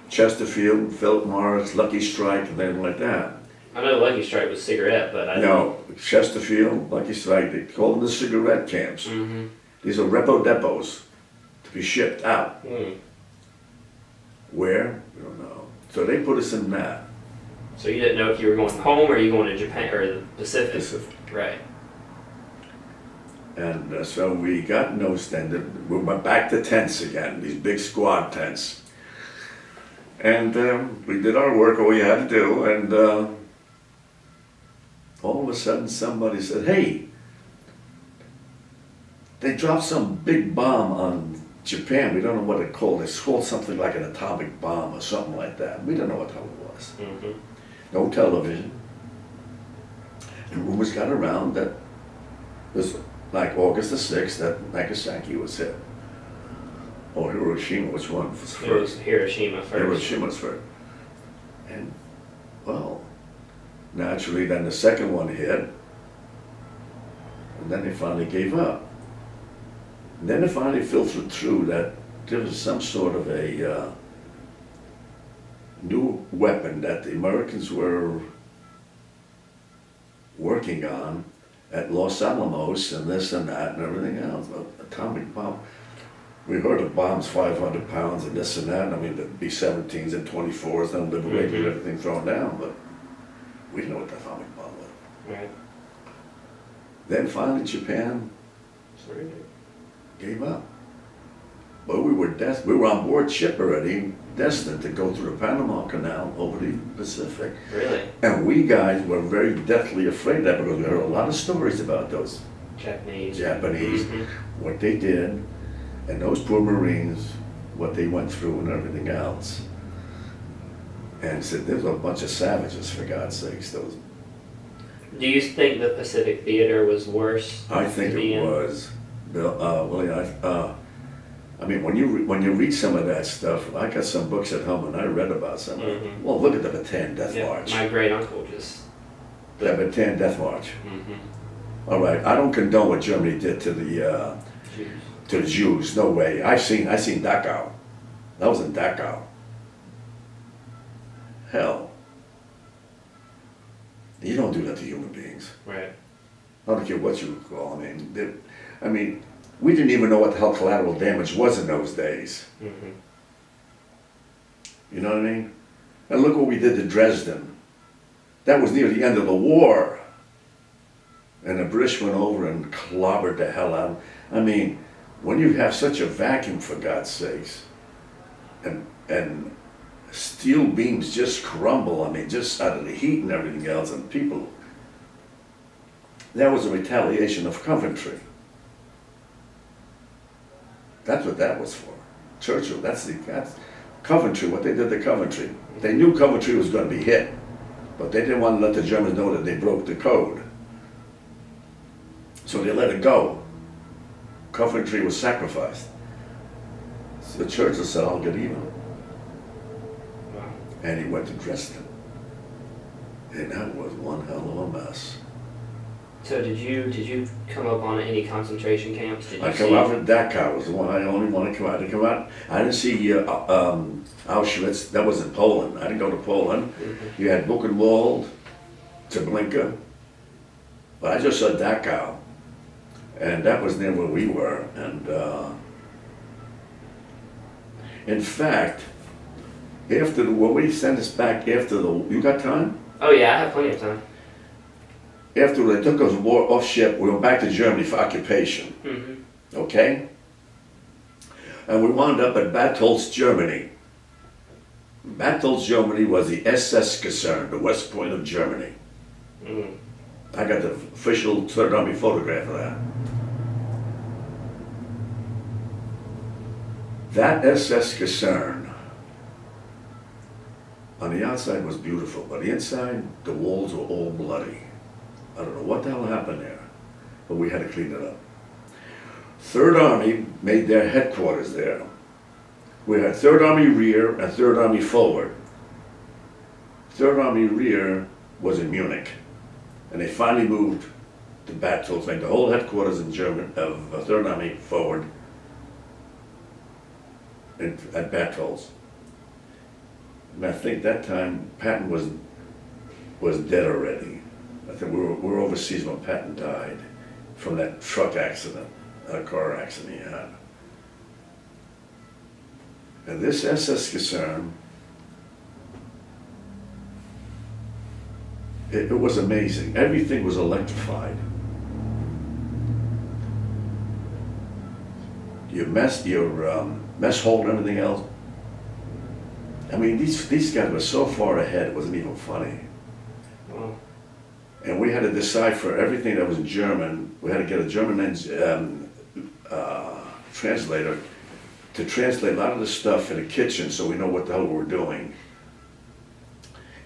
Chesterfield, Philip Morris, Lucky Strike, and things like that. I know Lucky Strike was cigarette, but I don't know. No, Chesterfield, Lucky Strike, they called them the cigarette camps. These are repo depots to be shipped out. Where? We don't know. So they put us in that. So you didn't know if you were going home or you going to Japan or the Pacific? Pacific. Right. And so we got nose-tended. We went back to tents again, these big squad tents. And we did our work, all we had to do, and all of a sudden somebody said, hey, they dropped some big bomb on Japan. We don't know what it called. It's called something like an atomic bomb or something like that. We don't know what the hell it was. No television. And rumors got around that it was like August the 6th that Nagasaki was hit. Or Hiroshima, which one was first? It was Hiroshima first. Hiroshima was first. And, well, naturally then the second one hit. And then they finally gave up. And then it finally filtered through that there was some sort of a new weapon that the Americans were working on at Los Alamos and this and that and everything else. Atomic bomb. We heard of bombs 500 pounds and this and that. I mean, the B-17s and 24s and liberated everything thrown down, but we didn't know what the atomic bomb was. Right. Then finally Japan gave up. But we were on board ship already, destined to go through the Panama Canal over the Pacific. Really? And we guys were very deathly afraid of that because we heard a lot of stories about those Japanese, what they did, and those poor Marines, what they went through and everything else. And said, there's a bunch of savages, for God's sakes. Those. Do you think the Pacific Theater was worse? I think it was. I mean, when you read some of that stuff, I got some books at home and I read about some of it. Well, look at the Bataan Death March. My great uncle just. The Bataan Death March. All right, I don't condone what Germany did to the Jews. No way. I seen Dachau. That was in Dachau. Hell. You don't do that to human beings. Right. I don't care what you call them. I mean, we didn't even know what the hell collateral damage was in those days. You know what I mean? And look what we did to Dresden. That was near the end of the war. And the British went over and clobbered the hell out. I mean, when you have such a vacuum, for God's sakes, and steel beams just crumble, I mean, just out of the heat and everything else, and people, that was a retaliation of Coventry. That's what that was for. Churchill, that's Coventry, what they did to Coventry. They knew Coventry was going to be hit, but they didn't want to let the Germans know that they broke the code. So they let it go. Coventry was sacrificed. So Churchill said, I'll get even. Wow. And he went to Dresden. And that was one hell of a mess. So did you come up on any concentration camps? Did you I come out of Dachau was the one I only wanted to come out. I didn't come out. I didn't see Auschwitz. That was in Poland. I didn't go to Poland. Mm-hmm. You had Buchenwald, Treblinka. But I just saw Dachau. And that was near where we were. And in fact, when we sent us back after you got time? Oh yeah, I have plenty of time. After they took us off ship, we went back to Germany for occupation. Mm-hmm. Okay? And we wound up at Bad Tölz, Germany. Bad Tölz, Germany was the SS Kaserne, the West Point of Germany. Mm-hmm. I got the official Third Army photograph of that. That SS Kaserne, on the outside was beautiful, but the inside, the walls were all bloody. I don't know what the hell happened there, but we had to clean it up. Third Army made their headquarters there. We had Third Army rear and Third Army forward. Third Army rear was in Munich, and they finally moved to Bad Tölz, made the whole headquarters in German of Third Army forward at Bad Tölz. And I think that time Patton was dead already. I think we were overseas when Patton died from that truck accident, a car accident he had. And this SS Kaserne, it was amazing. Everything was electrified. Your mess hall and everything else. I mean, these guys were so far ahead, it wasn't even funny. Wow. And we had to decipher everything that was in German. We had to get a German translator to translate a lot of the stuff in the kitchen so we know what the hell we're doing.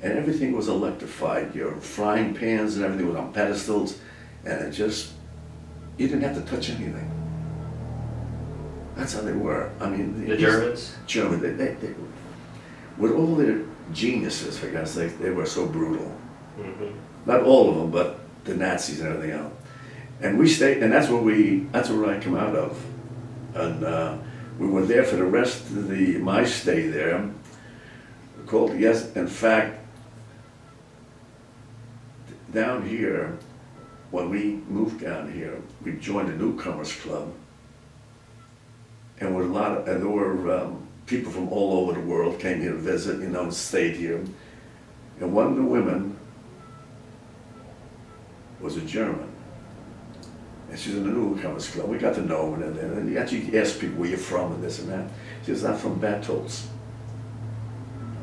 And everything was electrified. Your frying pans and everything was on pedestals. And it just, you didn't have to touch anything. That's how they were. I mean, the Germans? German, they with all their geniuses, for God's sake, they were so brutal. Mm-hmm. Not all of them, but the Nazis and everything else. And we stayed, and that's where I come out of. And we were there for the rest of my stay there. Called, yes, in fact, down here, when we moved down here, we joined a newcomers club. And there were people from all over the world came here to visit, and stayed here. And one of the women was a German. And she's in the newcomers club. We got to know her, and you actually asked people where you're from and this and that. She says, I'm from Bad Tölz.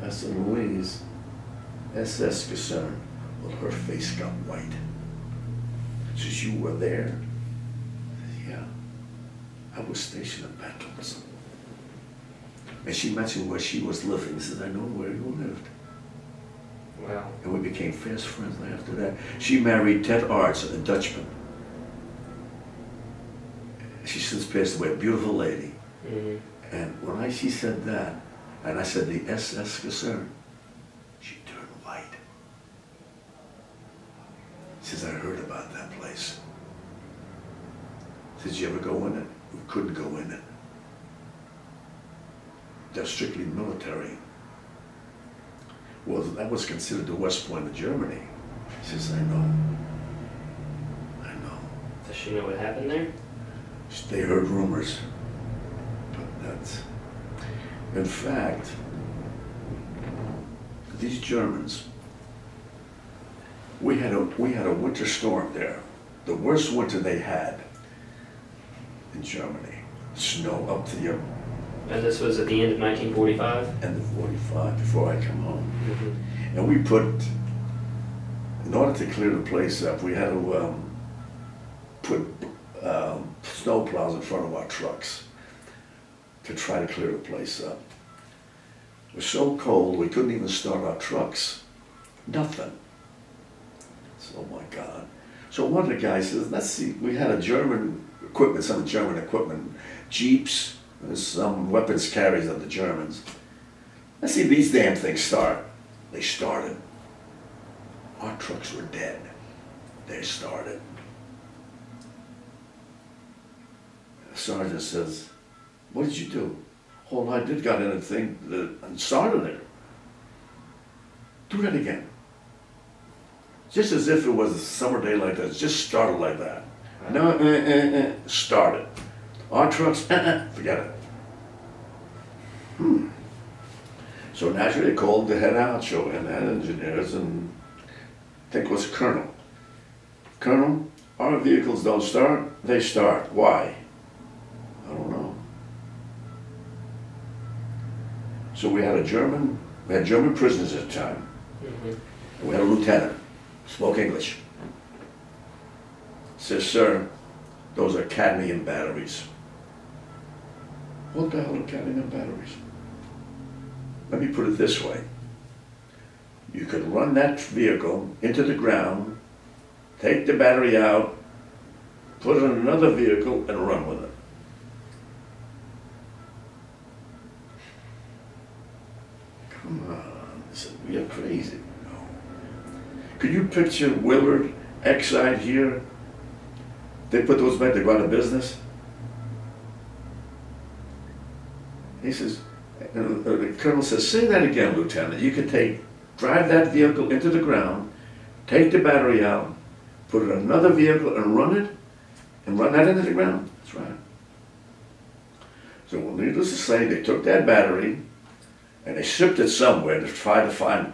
I said, Louise, SS Kaserne. Well, her face got white. She says, you were there? I said, yeah. I was stationed at Bad Tölz. And she mentioned where she was living. She said, I know where you lived. Wow. And we became fast friends after that. She married Ted Arts, a Dutchman. She's since passed away, a beautiful lady. Mm-hmm. And when she said that, and I said the SS Kaserne, she turned white. She says, I heard about that place. Did you ever go in it? We couldn't go in it. They're strictly military. Well, that was considered the West Point of Germany. She says, I know. I know. Does she know what happened there? They heard rumors. But that's... In fact, these Germans, we had a winter storm there. the worst winter they had in Germany. Snow up to the And this was at the end of 1945? end of 45, before I come home. Mm-hmm. And we put, in order to clear the place up, we had to put snow plows in front of our trucks to try to clear the place up. It was so cold we couldn't even start our trucks. Nothing. So, oh my God. So one of the guys says, let's see, we had a German equipment, some German equipment, Jeeps, some weapons carriers of the Germans. Let's see if these damn things start. They started. Our trucks were dead. They started. The sergeant says, what did you do? All I did got in a thing and started it. Do that again. Just as if it was a summer day like that. Just started like that. No, started. Our trucks, forget it. So naturally they called the head honcho and the head engineers, and I think it was a colonel. Colonel, our vehicles don't start, they start. Why? I don't know. So we had German prisoners at the time. And we had a lieutenant, spoke English. Says, sir, those are cadmium batteries. What the hell are cadmium batteries? Let me put it this way. You could run that vehicle into the ground, take the battery out, put it in another vehicle, and run with it. Come on, I said, we are crazy. No. Could you picture Willard, Exide here? They put those men to go out of business. He says, the colonel says, say that again, Lieutenant. You could drive that vehicle into the ground, take the battery out, put it in another vehicle and run it, and run that into the ground. That's right. So well, needless to say, they took that battery and they shipped it somewhere to try to find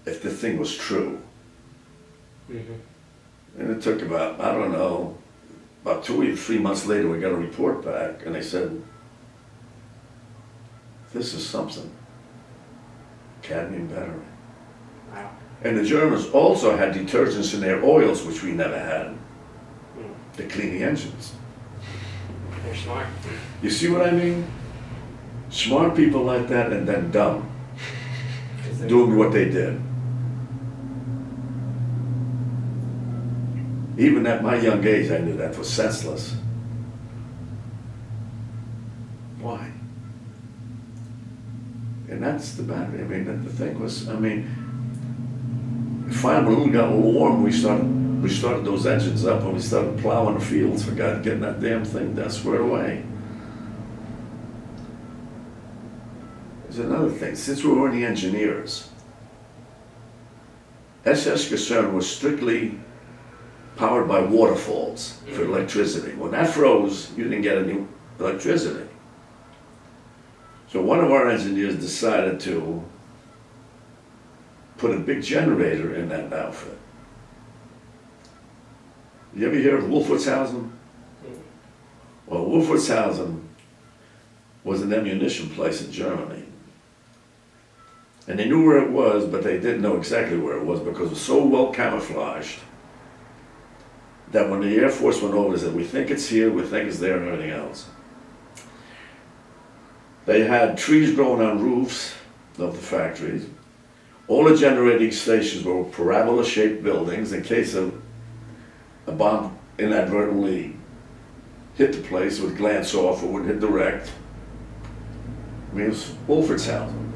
if the thing was true. And it took about, I don't know, about 2 or 3 months later we got a report back and they said, this is something. Cadmium battery. Wow. And the Germans also had detergents in their oils, which we never had, to clean the engines. They're smart. You see what I mean? Smart people like that and then dumb. Doing what they did. Even at my young age, I knew that was senseless. Why? And that's the battery. I mean, the thing was, I mean, finally when we got a little warm, we started those engines up and we started plowing the fields for God, getting that damn thing that squared away. There's another thing. Since we were in the engineers, SS Concern was strictly powered by waterfalls for electricity. When that froze, you didn't get any electricity. So one of our engineers decided to put a big generator in that outfit. You ever hear of Wolfertshausen? Well, Wolfertshausen was an ammunition place in Germany. And they knew where it was, but they didn't know exactly where it was because it was so well camouflaged that when the Air Force went over, they said, we think it's here, we think it's there, and everything else. They had trees growing on roofs of the factories. All the generating stations were parabola-shaped buildings in case a bomb inadvertently hit the place, it would glance off or would hit direct. I mean, it was Wolfertshausen.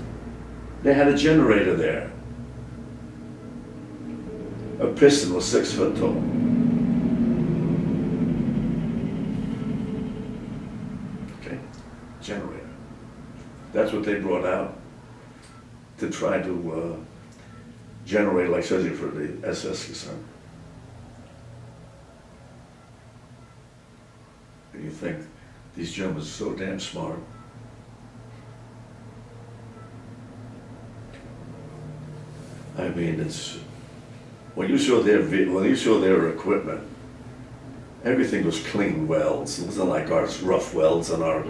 They had a generator there. A piston was 6 foot tall. Okay, generator. That's what they brought out to try to generate electricity for the SS Concern. And you think these Germans are so damn smart. I mean, when you saw their equipment, everything was clean welds. It wasn't like our rough welds on our,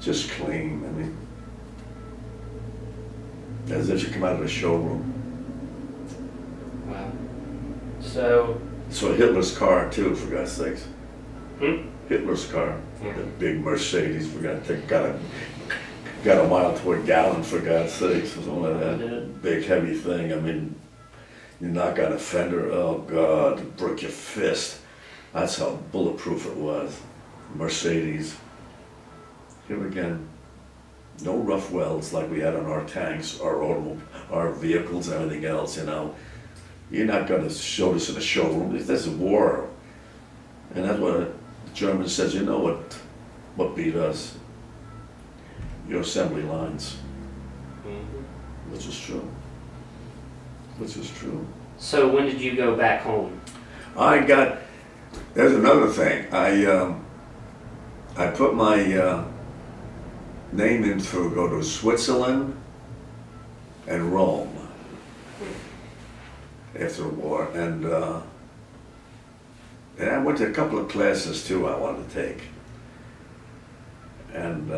just clean. I mean, as if you come out of a showroom. Wow. So Hitler's car too, for God's sakes. Hitler's car, Yeah. the big Mercedes, for God's sake, got a mile to a gallon, for God's sakes. Something like that. Big heavy thing. I mean, you knock on a fender, oh God, break your fist. That's how bulletproof it was. Mercedes. Here again, no rough welds like we had on our tanks, our vehicles, and everything else, you know. You're not going to show this in a showroom. This is war. And that's what the German says, you know what beat us? Your assembly lines. Which is true. Which is true. So when did you go back home? There's another thing. I put my name in to go to Switzerland and Rome after the war, and I went to a couple of classes too I wanted to take. And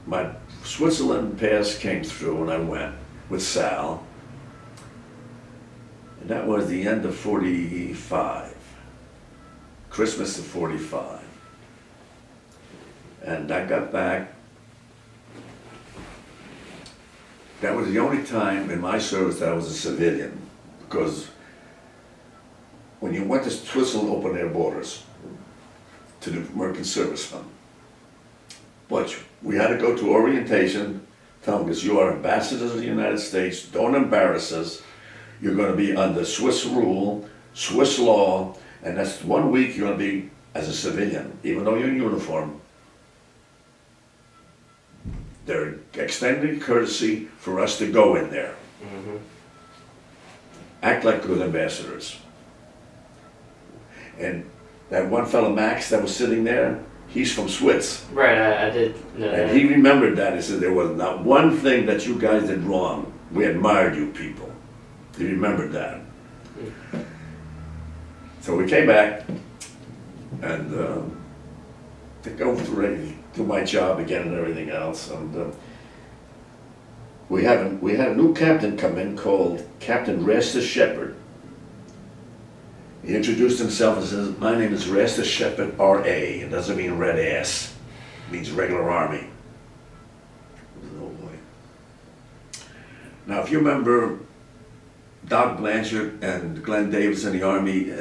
my Switzerland pass came through and I went with Sal. And that was the end of 45. Christmas of 45. And I got back. That was the only time in my service that I was a civilian, because when you went to Switzerland, open their borders to the American servicemen. But we had to go to orientation, tell them, because you are ambassadors of the United States, don't embarrass us. You're going to be under Swiss rule, Swiss law, and that's 1 week you're going to be as a civilian, even though you're in uniform. They're extending courtesy for us to go in there. Act like good ambassadors. And that one fellow, Max, that was sitting there, he's from Swiss. Right, I did know that. And he remembered that. He said, there was not one thing that you guys did wrong. We admired you people. He remembered that. So we came back and to go through my job again and everything else. And we had a new captain come in called Captain Rasta Shepherd. He introduced himself and says, my name is Rasta Shepherd, R.A. It doesn't mean red ass. It means regular army. Oh boy. Now if you remember Doc Blanchard and Glenn Davis in the Army,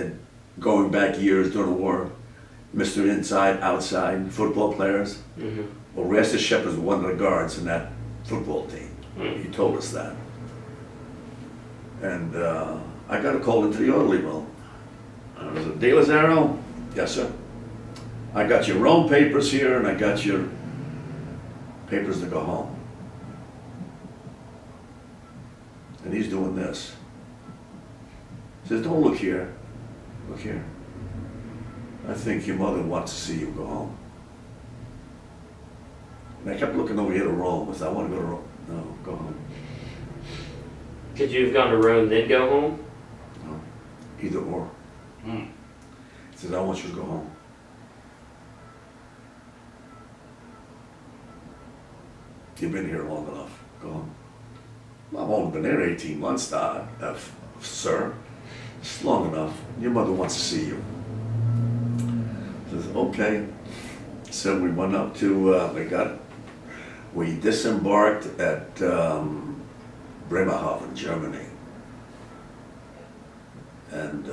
going back years during the war, Mr. Inside, Outside, football players. Well, Rasta Shepherd was one of the guards in that football team. He told us that. And I got a call into the orderly room. I was DiLazzaro? Yes, sir. I got your Rome papers here, and I got your papers to go home. And he's doing this. He says, don't look here. Look here. I think your mother wants to see you go home. And I kept looking over here to Rome. I said, I want to go to Rome. No, go home. Could you have gone to Rome then go home? No, either or. He says, I want you to go home. You've been here long enough. Go home. Well, I've only been there 18 months, sir. It's long enough. Your mother wants to see you. Says, okay. So we went up to, we disembarked at Bremerhaven, Germany. And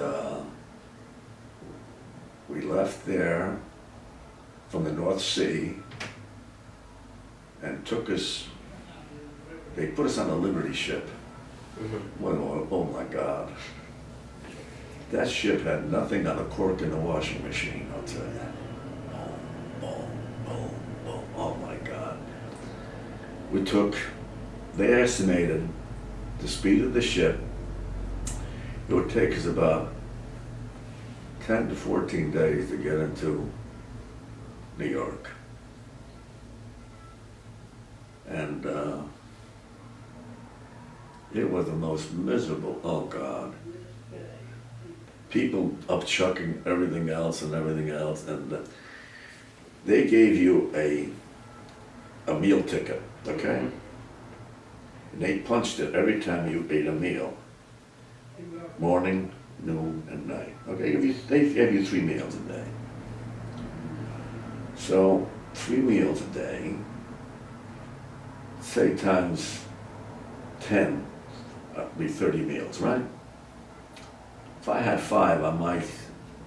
we left there from the North Sea and they put us on a Liberty ship. Oh my God. That ship had nothing on a cork in the washing machine, I'll tell you. Boom, boom, boom, boom. Oh my God. They estimated the speed of the ship, it would take us about 10 to 14 days to get into New York. And it was the most miserable, oh God. people up chucking everything else, and they gave you a meal ticket, okay? And they punched it every time you ate a meal. Morning, noon, and night. Okay, they gave you 3 meals a day. So, 3 meals a day, say times 10, that'd be 30 meals, right? If I had 5, I might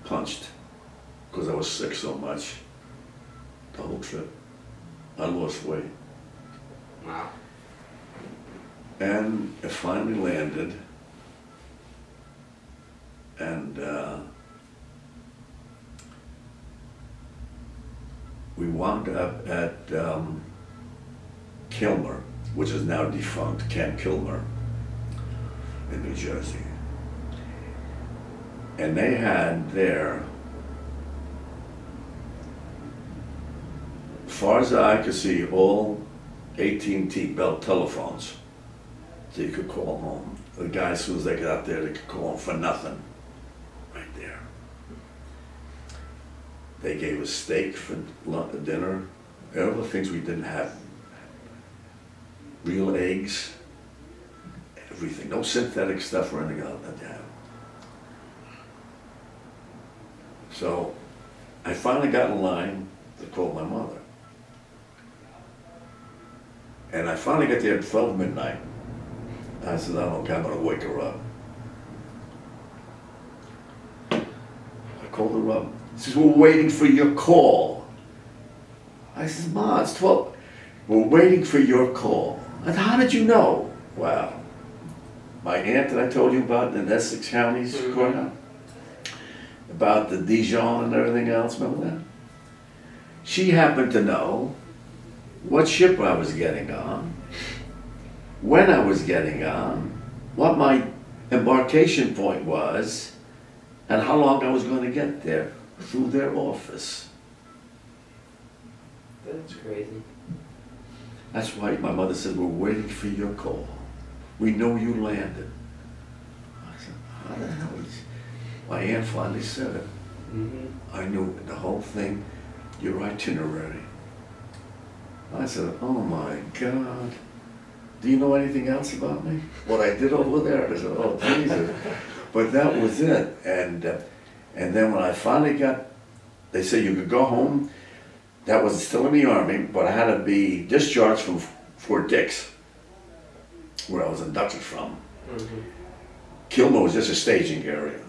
punched, because I was sick so much the whole trip. I lost weight. Wow. And it finally landed, and we wound up at Kilmer, which is now defunct, Camp Kilmer in New Jersey. And they had there, as far as I could see, all AT&T Bell telephones. So you could call home. The guys, as soon as they got out there, they could call home for nothing. Right there. They gave us steak for dinner. All the things we didn't have. Real eggs. Everything. No synthetic stuff or anything like that. So I finally got in line to call my mother. And I finally got there at 12 midnight. I said, okay, I'm going to wake her up. I called her up. She says, we're waiting for your call. I said, Ma, it's 12. We're waiting for your call. I said, how did you know? Wow. My aunt that I told you about in Essex counties, about the Dijon and everything else, remember that? She happened to know what ship I was getting on, when I was getting on, what my embarkation point was, and how long I was going to get there through their office. That's crazy. That's why my mother said, we're waiting for your call. We know you landed. I said, how the hell is... My aunt finally said it. I knew the whole thing, your itinerary. I said, oh my God. Do you know anything else about me? What I did over there? I said, oh Jesus. But that was it. And then when I finally got, they said you could go home. That was still in the Army, but I had to be discharged from Fort Dix, where I was inducted from. Kilmer was just a staging area.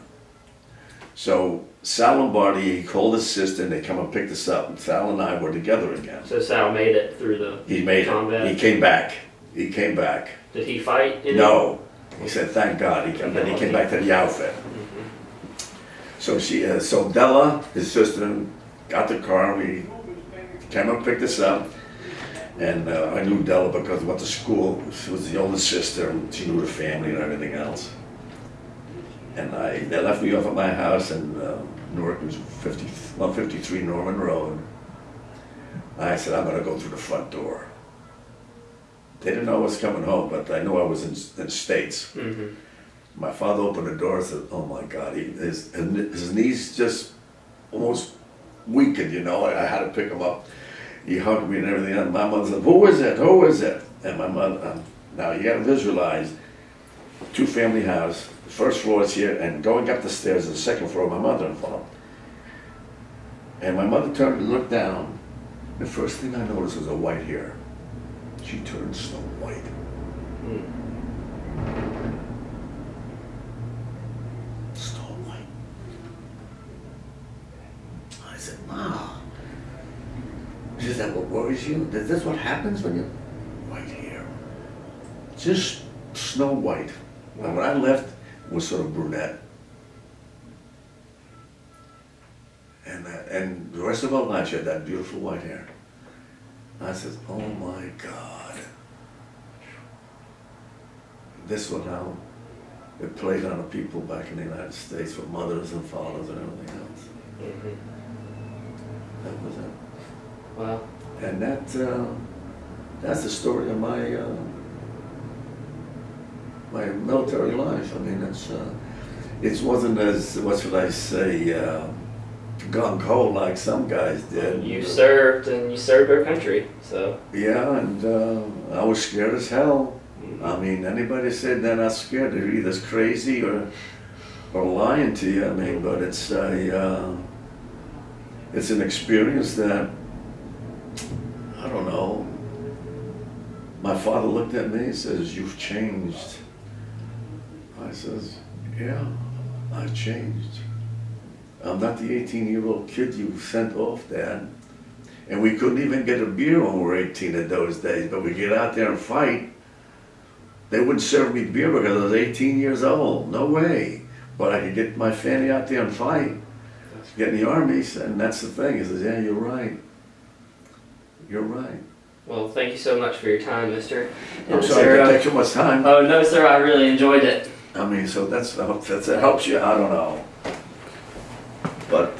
So Sal Lombardi, he called his sister and they come and picked us up. And Sal and I were together again. So Sal made it through the combat? He came back. He came back. Did he fight? No. He said, thank God. Then he came back to the outfit. So so Della, his sister, got the car. We came up and picked us up. And I knew Della because we went to school. She was the oldest sister and she knew the family and everything else. And they left me off at my house in Newark, it was 153 Norman Road. I said, I'm going to go through the front door. They didn't know I was coming home, but I knew I was in the States. My father opened the door and said, oh my God, his knees just almost weakened, you know. I had to pick him up. He hugged me and everything. And my mother said, who is it? Who is it? And my mother, now you got to visualize, 2-family house. First floor is here, and going up the stairs, the second floor, my mother-in-law. And my mother turned and looked down. The first thing I noticed was a white hair. She turned snow white. Snow white. I said, Ma. She said, what worries you? Is this what happens when you... White hair. Just snow white. And when I left, was sort of brunette. And the rest of our life, she had that beautiful white hair. I said, oh my God. This was how it played on the people back in the United States for mothers and fathers and everything else. That was it. Wow. And that's the story of my military life. I mean, it wasn't as, what should I say, gung-ho like some guys did. You served, and you served our country, so. Yeah, and I was scared as hell. I mean, anybody said they're not scared, they're either crazy or lying to you. I mean, but it's an experience that, I don't know. My father looked at me and says, "You've changed." I says, "Yeah, I've changed. I'm not the 18-year-old kid you sent off, Dad." And we couldn't even get a beer when we were 18 in those days, but we get out there and fight. They wouldn't serve me beer because I was 18 years old. No way. But I could get my family out there and fight, get in the armies, and that's the thing. He says, "Yeah, you're right. You're right." Well, thank you so much for your time, Mr. I'm sorry to take too much time. Oh, no, sir, I really enjoyed it. I mean, so that helps you. I don't know. But